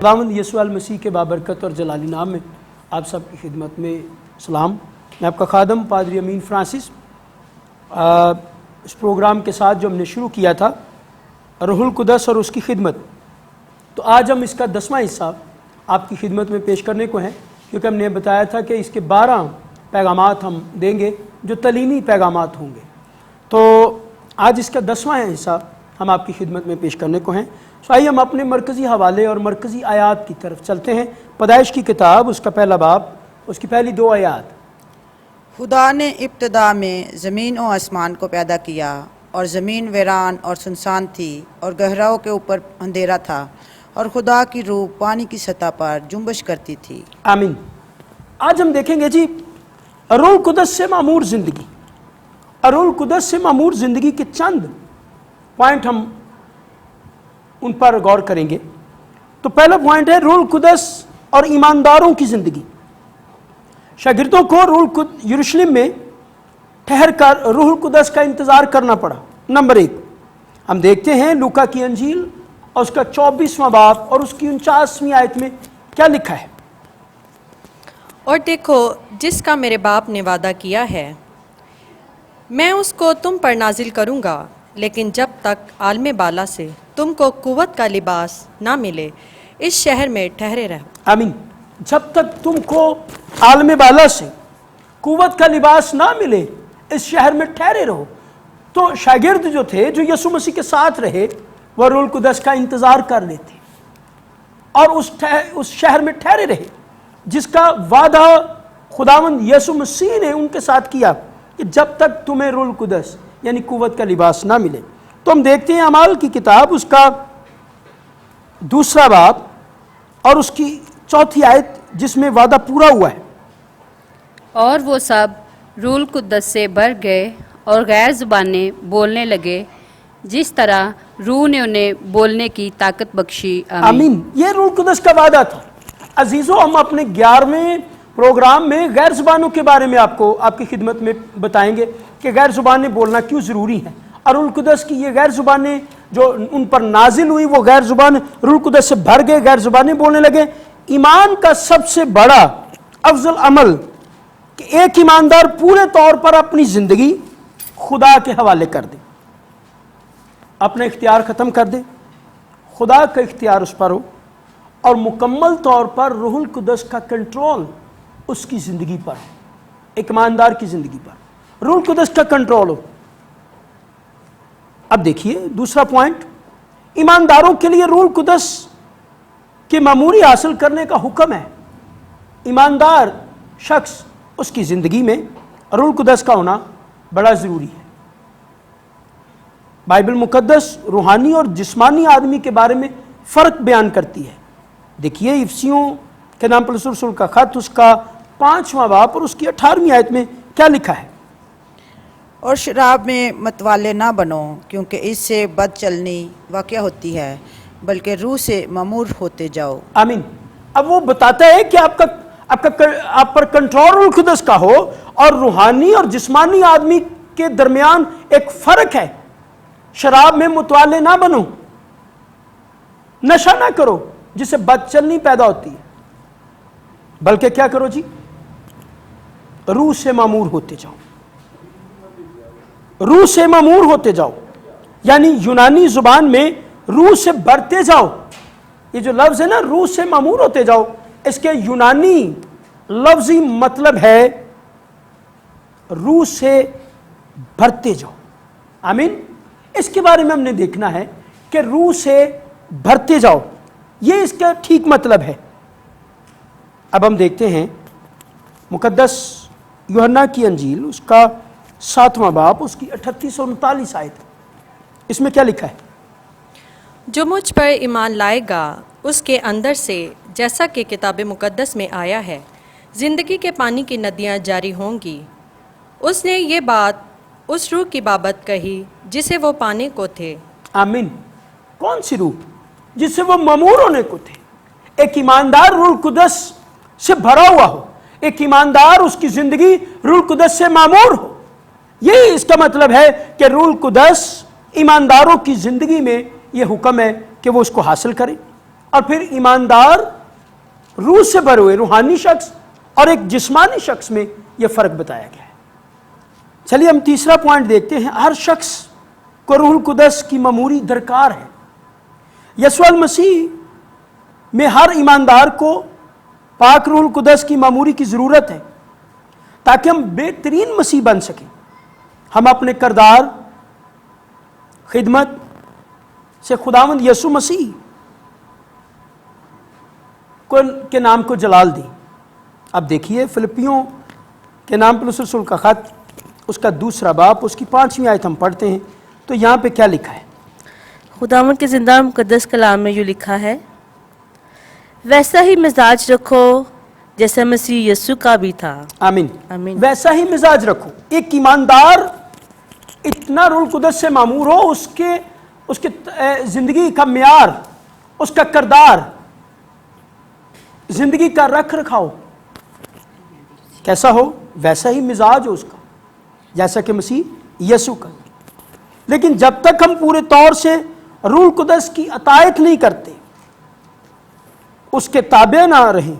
खुदावंद यीशु मसीह के बाबरकत और जलाली नाम में आप सब की खिदमत में सलाम। मैं आपका खादम पादरी अमीन फ्रांसिस। इस प्रोग्राम के साथ जो हमने शुरू किया था रूहुल कुदस और उसकी खिदमत, तो आज हम इसका 10वां हिस्सा आपकी खिदमत में पेश करने को हैं, क्योंकि हमने बताया था कि इसके 12 पैगामात हम देंगे जो तलीमी पैगामात होंगे। तो आज इसका 10वां हिस्सा हम आपकी खिदमत में पेश करने को हैं। तो आइए हम अपने मरकज़ी हवाले और मरकज़ी आयात की तरफ चलते हैं। पैदाइश की किताब उसका पहला बाब, उसकी पहली 2 आयात। खुदा ने इब्तिदा में ज़मीन और आसमान को पैदा किया, और ज़मीन वीरान और सुनसान थी, और गहराओं के ऊपर अंधेरा था, और खुदा की रूह पानी की सतह पर जुम्बश करती थी। आमीन। आज हम देखेंगे जी रूहुल कुदस से मामूर ज़िंदगी। रूहुल कुदस से मामूर ज़िंदगी के चंद पॉइंट हम उन पर गौर करेंगे। तो पहला पॉइंट है रूहुल कुदस और ईमानदारों की ज़िंदगी। शागिर्दों को यरूशलेम में ठहर कर रूहुल कुदस का इंतज़ार करना पड़ा। नंबर 1 हम देखते हैं लूका की अंजील और उसका 24वां बाब और उसकी 49वीं आयत में क्या लिखा है। और देखो, जिसका मेरे बाप ने वादा किया है, मैं उसको तुम पर नाजिल करूँगा, लेकिन जब तक आलम बाला से तुमको कुव्वत का लिबास ना मिले, इस शहर में ठहरे रहो। आमीन। जब तक तुमको आलम बाला से कुव्वत का लिबास ना मिले, इस शहर में ठहरे रहो। तो शागिर्द जो थे, जो यीशु मसीह के साथ रहे, वह रूहुल कुदस का इंतज़ार कर लेते और उस शहर में ठहरे रहे, जिसका वादा खुदावंद यीशु मसीह ने उनके साथ किया कि जब तक तुम्हें रूहुल कुदस यानी कुव्वत का लिबास ना मिले। तो हम देखते हैं अमाल की किताब उसका 2 बाब और उसकी 4 आयत, जिसमें वादा पूरा हुआ है। और वो सब रूहुल कुदस से भर गए और गैर ज़ुबानें बोलने लगे, जिस तरह रूह ने उन्हें बोलने की ताकत बख्शी। आमीन। ये रूहुल कुदस का वादा था। अजीज़ों, हम अपने 11वें प्रोग्राम में गैर ज़ुबानों के बारे में आपकी खिदमत में बताएंगे कि गैर ज़ुबानें बोलना क्यों ज़रूरी है। और रूहुल कुदस की ये गैर ज़ुबानें जो उन पर नाजिल हुई, वो गैर ज़ुबान रूहुल कुदस से भर गए, गैर ज़ुबानें बोलने लगे। ईमान का सबसे बड़ा अफजल अमल कि एक ईमानदार पूरे तौर पर अपनी ज़िंदगी खुदा के हवाले कर दे, अपना इख्तियार ख़त्म कर दे, खुदा का इख्तियार उस पर हो, और मुकम्मल तौर पर रूहुल कुदस का कंट्रोल उसकी ज़िंदगी पर हो। एक ईमानदार की ज़िंदगी पर रूहुल कुदस का कंट्रोल हो। अब देखिए दूसरा पॉइंट, ईमानदारों के लिए रूहुल कुदस के मामूरी हासिल करने का हुक्म है। ईमानदार शख्स, उसकी ज़िंदगी में रूहुल कुदस का होना बड़ा ज़रूरी है। बाइबल मुकद्दस रूहानी और जिस्मानी आदमी के बारे में फ़र्क बयान करती है। देखिए इफसियों के नाम पर रसूल का ख़त उसका 5वां बाब और उसकी 18वीं आयत में क्या लिखा है। और शराब में मतवाले ना बनो, क्योंकि इससे बद चलनी वाक़या होती है, बल्कि रूह से मामूर होते जाओ। आमीन। अब वो बताता है कि आप पर कंट्रोल रूहुल कुदस का हो, और रूहानी और जिस्मानी आदमी के दरमियान एक फ़र्क है। शराब में मतवाले ना बनो, नशा ना करो जिससे बदचलनी पैदा होती है, बल्कि क्या करो जी, रूह से मामूर होते जाओ। रूह से मामूर होते जाओ, यानी यूनानी जुबान में रूह से भरते जाओ। ये जो लफ्ज है ना, रूह से मामूर होते जाओ, इसके यूनानी लफ्जी मतलब है रूह से भरते जाओ। आमीन। इसके बारे में हमने देखना है कि रूह से भरते जाओ, ये इसका ठीक मतलब है। अब हम देखते हैं मुकद्दस यूहन्ना की अंजील उसका 7वां बाब उसकी 38 और 39 आयत। इसमें क्या लिखा है। जो मुझ पर ईमान लाएगा, उसके अंदर से, जैसा कि किताब मुकद्दस में आया है, ज़िंदगी के पानी की नदियाँ जारी होंगी। उसने ये बात उस रूह की बाबत कही जिसे वो पाने को थे। आमीन। कौन सी रूह? जिससे वो मामूर होने को थे। एक ईमानदार रूहुल कुदस से भरा हुआ हो, एक ईमानदार उसकी ज़िंदगी रूहुल कुदस से मामूर हो। यही इसका मतलब है कि रूहुल कुदस ईमानदारों की ज़िंदगी में यह हुक्म है कि वो उसको हासिल करें, اور پھر ایماندار روح سے بھرے ہوئے روحانی شخص اور ایک جسمانی شخص میں یہ فرق بتایا گیا ہے۔ چلیے ہم تیسرا پوائنٹ دیکھتے ہیں۔ ہر شخص کو روح القدس کی معموری درکار ہے۔ یسوع المسیح میں ہر ایماندار کو پاک روح القدس کی معموری کی ضرورت ہے تاکہ ہم بہترین مسیح بن سکیں۔ ہم اپنے کردار خدمت سے خداوند یسوع مسیح کے نام کو جلال دیں۔ اب دیکھیے فلپیوں کے نام پولس رسول کا خط، اس کا دوسرا باب، اس کی 5ویں آیت ہم پڑھتے ہیں تو یہاں پہ کیا لکھا ہے؟ خداوند کے زندہ مقدس کلام میں یوں لکھا ہے، ویسا ہی مزاج رکھو جیسا مسیح یسوع کا بھی تھا۔ آمین۔ آمین۔ ویسا ہی مزاج رکھو۔ ایک ایماندار اتنا روح القدس سے معمور ہو، اس کے زندگی کا معیار، اس کا کردار، زندگی کا رکھ رکھاؤ کیسا ہو؟ ویسا ہی مزاج ہو اس کا جیسا کہ مسیح یسوع کا۔ لیکن جب تک ہم پورے طور سے روح القدس کی اطاعت نہیں کرتے، اس کے تابع نہ رہیں،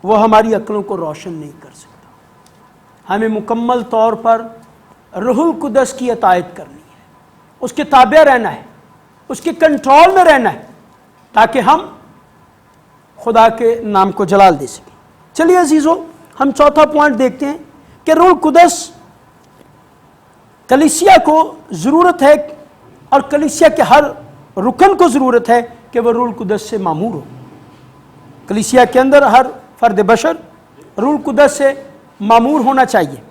وہ ہماری عقلوں کو روشن نہیں کر سکتا۔ ہمیں مکمل طور پر روح القدس کی اطاعت کرنی ہے، اس کے تابع رہنا ہے، اس کے کنٹرول میں رہنا ہے تاکہ ہم خدا کے نام کو جلال دے سکیں۔ چلیے عزیزو، ہم چوتھا پوائنٹ دیکھتے ہیں کہ روح القدس کلیسیا کو ضرورت ہے اور کلیسیا کے ہر رکن کو ضرورت ہے کہ وہ روح القدس سے معمور ہو۔ کلیسیا کے اندر ہر فرد بشر روح القدس سے معمور ہونا چاہیے۔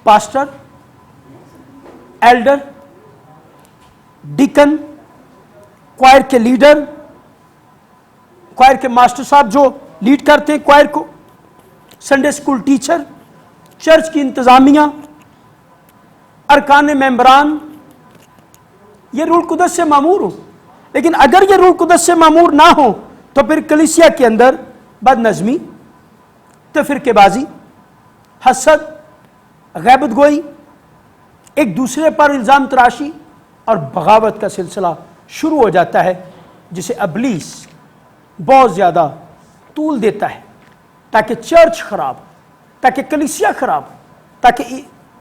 پاسٹر، ایلڈر، ڈیکن، کوائر کے لیڈر، کوائر کے ماسٹر صاحب جو لیڈ کرتے ہیں کوائر کو، سنڈے اسکول ٹیچر، چرچ کی انتظامیہ، ارکان ممبران، یہ روح القدس سے معمور ہو۔ لیکن اگر یہ روح القدس سے معمور نہ ہو تو پھر کلیسیا کے اندر بد نظمی، تفرقے بازی، حسد، غیبت گوئی، ایک دوسرے پر الزام تراشی اور بغاوت کا سلسلہ شروع ہو جاتا ہے، جسے ابلیس بہت زیادہ طول دیتا ہے تاکہ چرچ خراب ہو، تاکہ کلیسیا خراب ہو، تاکہ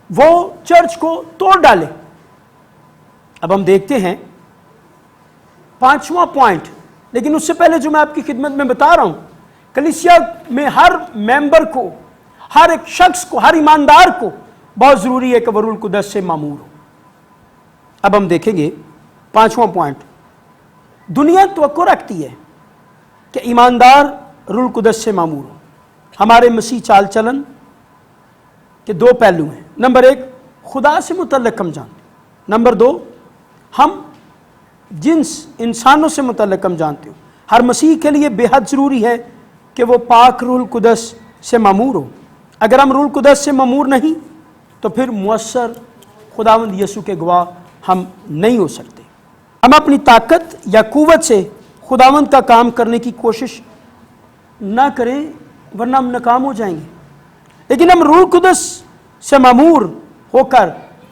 وہ چرچ کو توڑ ڈالے۔ اب ہم دیکھتے ہیں 5واں پوائنٹ، لیکن اس سے پہلے جو میں آپ کی خدمت میں بتا رہا ہوں، کلیسیا میں ہر ممبر کو، ہر ایک شخص کو، ہر ایماندار کو بہت ضروری ہے کہ وہ روح القدس سے معمور ہو۔ اب ہم دیکھیں گے 5واں پوائنٹ، دنیا توقع رکھتی ہے کہ ایماندار روح القدس سے معمور ہو۔ ہمارے مسیح چال چلن کے 2 پہلو ہیں۔ نمبر 1، خدا سے متعلق ہم جانتے ہیں۔ نمبر 2، ہم جنس انسانوں سے متعلق ہم جانتے ہو۔ ہر مسیح کے لیے بے حد ضروری ہے کہ وہ پاک روح القدس سے معمور ہو۔ اگر ہم روح القدس سے معمور نہیں تو پھر مؤثر خداوند یسوع کے گواہ ہم نہیں ہو سکتے۔ ہم اپنی طاقت یا قوت سے خداوند کا کام کرنے کی کوشش نہ کریں ورنہ ہم ناکام ہو جائیں گے۔ لیکن ہم روح القدس سے معمور ہو کر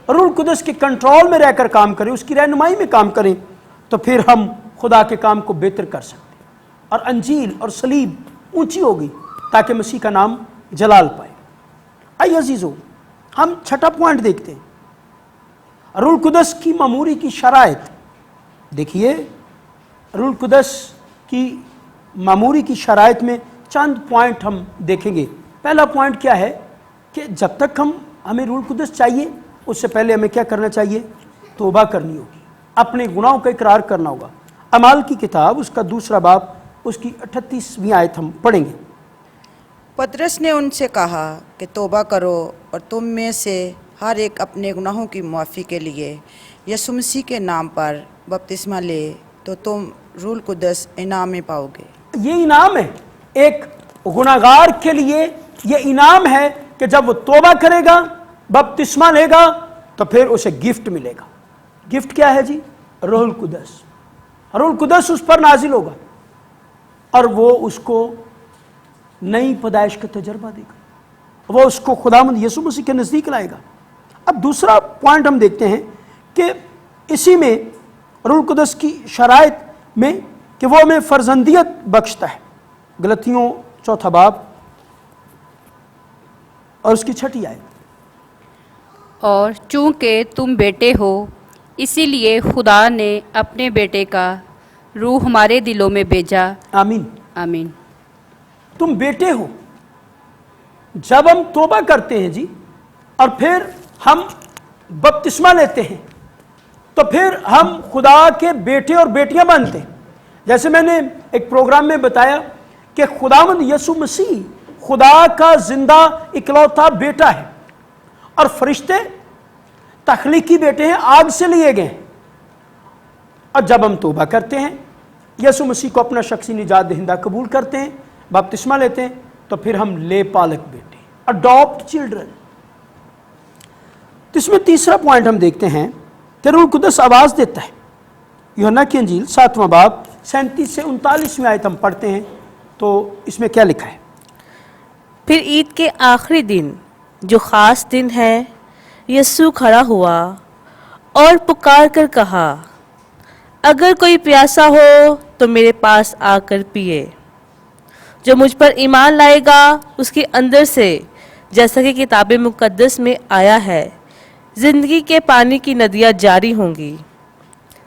روح القدس کے کنٹرول میں رہ کر کام کریں، اس کی رہنمائی میں کام کریں، تو پھر ہم خدا کے کام کو بہتر کر سکتے ہیں اور انجیل اور صلیب اونچی ہوگی تاکہ مسیح کا نام جلال پائے۔ آئیے عزیزو، ہم 6واں پوائنٹ دیکھتے ہیں، روح القدس کی معموری کی شرائط۔ دیکھیے، روح القدس کی معموری کی شرائط میں چند پوائنٹ ہم دیکھیں گے۔ پہلا پوائنٹ کیا ہے کہ جب تک ہمیں روح القدس چاہیے، اس سے پہلے ہمیں کیا کرنا چاہیے؟ توبہ کرنی ہوگی، اپنے گناہوں کا اقرار کرنا ہوگا۔ اعمال کی کتاب، اس کا 2 باب، اس کی 38ویں آیت ہم پڑھیں گے۔ پطرس نے ان سے کہا کہ توبہ کرو اور تم میں سے ہر ایک اپنے گناہوں کی معافی کے لیے یسوع مسیح کے نام پر بپتسمہ لے تو تم روح القدس انعام میں پاؤ گے۔ یہ انعام ہے ایک گناہگار کے لیے، یہ انعام ہے کہ جب وہ توبہ کرے گا، بپتسمہ لے گا، تو پھر اسے گفٹ ملے گا۔ گفٹ کیا ہے جی؟ روح القدس۔ روح القدس اس پر نازل ہوگا اور وہ اس کو نئی پیدائش کا تجربہ دے گا، وہ اس کو خداوند یسوع مسیح کے نزدیک لائے گا۔ اب دوسرا پوائنٹ ہم دیکھتے ہیں کہ اسی میں روح القدس کی شرائط में कि वो हमें फर्जंदियत बख्शता है। गलतियों 4 बाब और उसकी 6 आयत। और चूंकि तुम बेटे हो, इसीलिए खुदा ने अपने बेटे का रूह हमारे दिलों में भेजा। आमीन। आमीन। तुम बेटे हो। जब हम तौबा करते हैं जी और फिर हम बपतिस्मा लेते हैं तो फिर हम खुदा के बेटे और बेटियां बनते हैं। जैसे मैंने एक प्रोग्राम में बताया कि खुदावंद यसु मसीह खुदा का जिंदा इकलौता बेटा है और फरिश्ते तख्लीकी बेटे हैं, आग से लिए गए हैं। और जब हम तौबा करते हैं, यसु मसीह को अपना शख्सी निजात दहिंदा कबूल करते हैं, बपतिस्मा लेते हैं, तो फिर हम ले पालक बेटे, अडॉप्ट चिल्ड्रन। तो इसमें तीसरा पॉइंट हम देखते हैं कि रूह कुदस आवाज देता है। यूहन्ना की इंजील 7वां बाब 37 से 39वीं आयत हम पढ़ते हैं तो इसमें क्या लिखा है? फिर ईद के आखिरी दिन, जो ख़ास दिन है, यीशु खड़ा हुआ और पुकार कर कहा, अगर कोई प्यासा हो तो मेरे पास आकर पिए। जो मुझ पर ईमान लाएगा उसके अंदर से, जैसा कि किताब मुकद्दस में आया है, ज़िंदगी के पानी की नदियाँ जारी होंगी।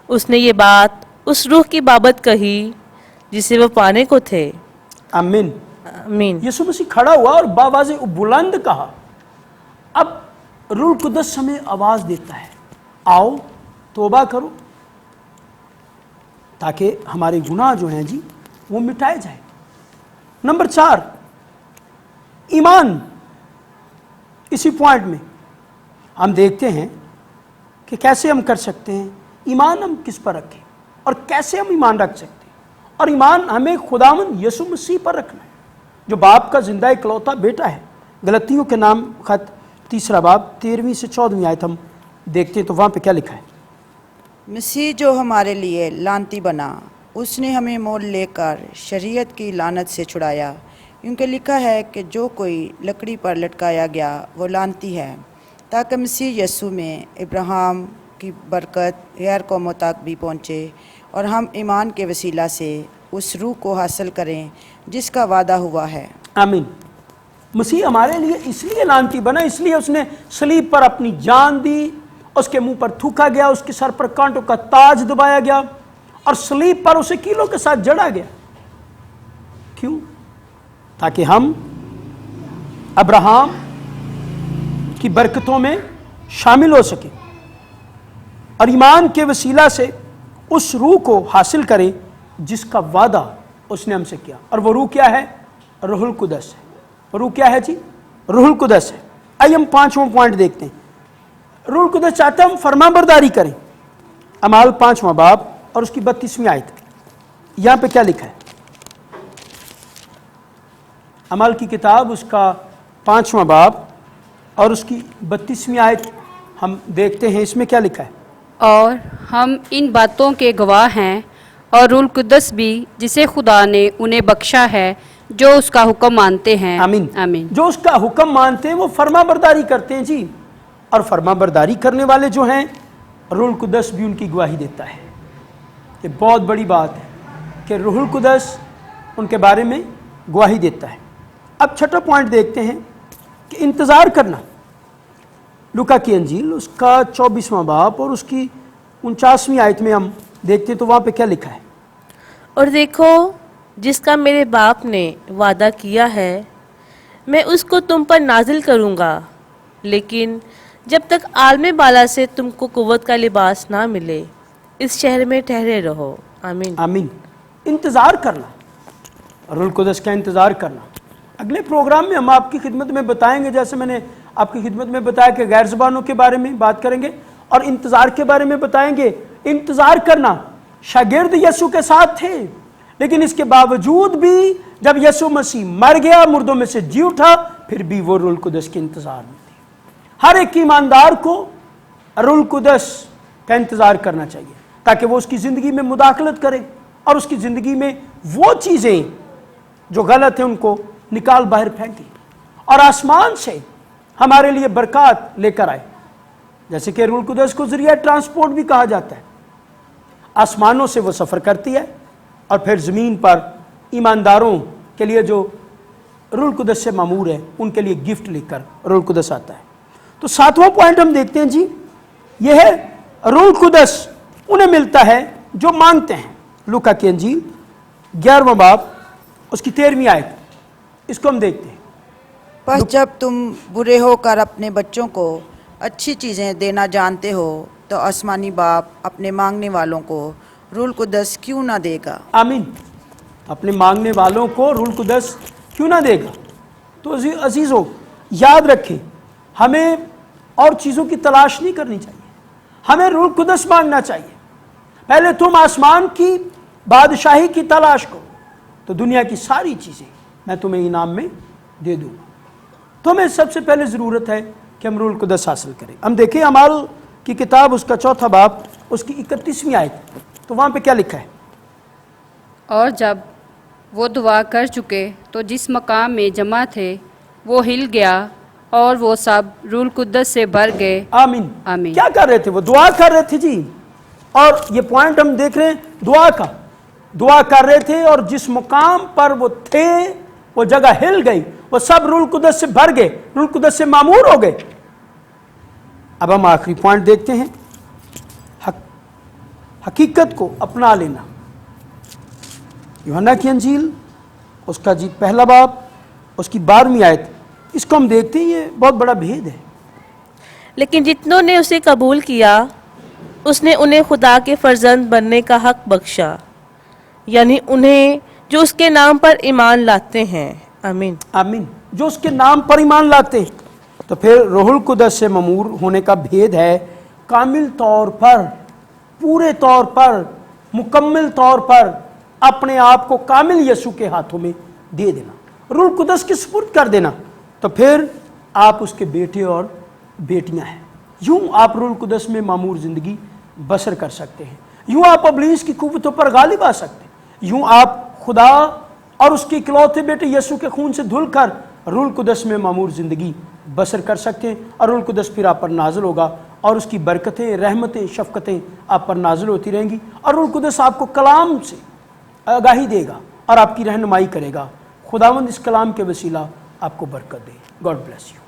उसने ये बात उस रूह की बाबत कही जिसे वो पाने को थे। आमीन। आमीन। यीशु मसीह खड़ा हुआ और बावाज़े बुलंद कहा। अब रूह कुदस हमें आवाज देता है, आओ तौबा करो ताकि हमारे गुनाह जो हैं जी वो मिटाए जाए। नंबर 4, ईमान। इसी पॉइंट में हम देखते हैं कि कैसे हम कर सकते हैं, ईमान हम किस पर रखें और कैसे हम ईमान रख सकते हैं। और ईमान हमें खुदावंद यीशु मसीह पर रखना है, जो बाप का जिंदा इकलौता बेटा है। गलतियों के नाम खत 3 बाब 13वीं से 14वीं आयत हम देखते हैं तो वहाँ पे क्या लिखा है? मसीह जो हमारे लिए लानती बना, उसने हमें मोल लेकर शरीयत की लानत से छुड़ाया, क्योंकि लिखा है कि जो कोई लकड़ी पर लटकाया गया वो लानती है, ताकि मसीह यीशु में इब्राहिम की बरकत गैर कौमों तक भी पहुँचे और हम ईमान के वसीला से उस रूह को हासिल करें जिसका वादा हुआ है। आमीन। मसीह हमारे लिए इसलिए लानती बना, इसलिए उसने सलीब पर अपनी जान दी, उसके मुंह पर थूका गया, उसके सर पर कांटों का ताज दबाया गया और सलीब पर उसे कीलों के साथ जड़ा गया। क्यों? ताकि हम अब्राहम की बरकतों में शामिल हो सके और ईमान के वसीला से उस रूह को हासिल करें जिसका वादा उसने हमसे किया। और वो रूह क्या है? रूहुल कुदस है। रूह क्या है जी? रूहुल कुदस है। आइए हम 5वां पॉइंट देखते हैं। रूहुल कुदस चाहता है हम फरमाबरदारी करें। अमाल 5वां बाब और उसकी 32वीं आयत, यहां पे क्या लिखा है? अमाल की किताब उसका 5वां बाब और उसकी 32वीं आयत हम देखते हैं। इसमें क्या लिखा है? और हम इन बातों के गवाह हैं और रूह कुदस भी, जिसे खुदा ने उन्हें बख्शा है, जो उसका हुक्म मानते हैं। आमीन। आमीन। जो उसका हुक्म मानते हैं वो फरमाबरदारी करते हैं जी। और फरमाबरदारी करने वाले जो हैं, रूहुल कुदस भी उनकी गवाही देता है। ये बहुत बड़ी बात है कि रूहुल कुदस उनके बारे में गवाही देता है। अब 6वां पॉइंट देखते हैं कि इंतज़ार करना। लूका की अंजील उसका 24वां बाब और उसकी 49वीं आयत में हम देखते हैं तो वहाँ पे क्या लिखा है? और देखो, जिसका मेरे बाप ने वादा किया है, मैं उसको तुम पर नाजिल करूँगा, लेकिन जब तक आलमे बाला से तुमको कुव्वत का लिबास ना मिले, इस शहर में ठहरे रहो। आमीन। आमीन। इंतज़ार करना, रूहुल कुदस का इंतज़ार करना। अगले प्रोग्राम में हम आपकी खिदमत में बताएंगे, जैसे मैंने आपकी खिदमत में बताया कि गैर ज़बानों के बारे में बात करेंगे और इंतज़ार के बारे में बताएंगे। इंतज़ार करना, शागिर्द यीशु के साथ थे, लेकिन इसके बावजूद भी जब यीशु मसीह मर गया, मुर्दों में से जी उठा, फिर भी वो रूहुल कुदस के इंतज़ार में थे। हर एक ईमानदार को रूहुल कुदस का इंतज़ार करना चाहिए ताकि वो उसकी ज़िंदगी में मुदाखलत करे और उसकी ज़िंदगी में वो चीज़ें जो गलत हैं उनको निकाल बाहर फेंके और आसमान से हमारे लिए बरकत लेकर आए, जैसे कि रूहुल कुदस को ज़रिया ट्रांसपोर्ट भी कहा जाता है। आसमानों से वो सफ़र करती है और फिर ज़मीन पर ईमानदारों के लिए जो रूहुल कुदस से मामूर है उनके लिए गिफ्ट लेकर रूहुल कुदस आता है। तो 7वां पॉइंट हम देखते हैं जी, यह है रूहुल कुदस उन्हें मिलता है जो मांगते हैं। लूका की अंजील 11वां बाब उसकी 13वीं आयत, इसको हम देखते हैं। बस जब तुम बुरे होकर अपने बच्चों को अच्छी चीज़ें देना जानते हो तो आसमानी बाप अपने मांगने वालों को रूहुल कुदस क्यों ना देगा। आमीन। अपने मांगने वालों को रूहुल कुदस क्यों ना देगा। तो अजीज़ों याद रखें, हमें और चीज़ों की तलाश नहीं करनी चाहिए, हमें रूहुल कुदस मांगना चाहिए। पहले तुम आसमान की बादशाही की तलाश करो तो दुनिया की सारी चीज़ें मैं तुम्हें इनाम में दे दूँगा। तो हमें सबसे पहले ज़रूरत है कि हम रूहुल कुदस हासिल करें। हम देखें अमाल की किताब उसका 4था बाब उसकी 31वीं आयत, तो वहाँ पे क्या लिखा है। और जब वो दुआ कर चुके तो जिस मकाम में जमा थे वो हिल गया और वो सब रूहुल कुदस से भर गए। आमीन। आमीन। क्या कर रहे थे, वो दुआ कर रहे थे जी। और ये पॉइंट हम देख रहे हैं दुआ का, दुआ कर रहे थे और जिस मुकाम पर वो थे वो जगह हिल गई, वो सब रूहुल कुदस से भर गए, रूहुल कुदस से मामूर हो गए। अब हम आखिरी पॉइंट देखते हैं, हकीकत को अपना लेना। यूहन्ना की अंजील उसका जी 1 बाब उसकी 12वीं आयत, इसको हम देखते हैं, ये बहुत बड़ा भेद है। लेकिन जितनों ने उसे कबूल किया उसने उन्हें खुदा के फर्जंद बनने का हक बख्शा, यानी उन्हें जो उसके नाम पर ईमान लाते हैं। आमीन। आमीन। जो उसके नाम पर ईमान लाते हैं। तो फिर रूहुल कुदस से ममूर होने का भेद है कामिल तौर पर, पूरे तौर पर, मुकम्मल तौर पर अपने आप को कामिल यसू के हाथों में दे देना, रूहुल कुदस के सुपुर्द कर देना। तो फिर आप उसके बेटे और बेटियां हैं। यूं आप रूहुल कुदस में मामूर ज़िंदगी बसर कर सकते हैं, यूं आप इब्लीस की कुव्वतों पर गालिब आ सकते हैं, यूं आप खुदा और उसके इकलौते बेटे यसू के खून से धुलकर रूहुल कुदस में मामूर ज़िंदगी बसर कर सकते हैं। और रूहुल कुदस फिर आप पर नाजिल होगा और उसकी बरकतें, रहमतें, शफ़क़तें आप पर नाजिल होती रहेंगी। और रूहुल कुदस आपको कलाम से आगाही देगा और आपकी रहनुमाई करेगा। खुदावंद इस कलाम के वसीला आपको बरकत दे। God bless you.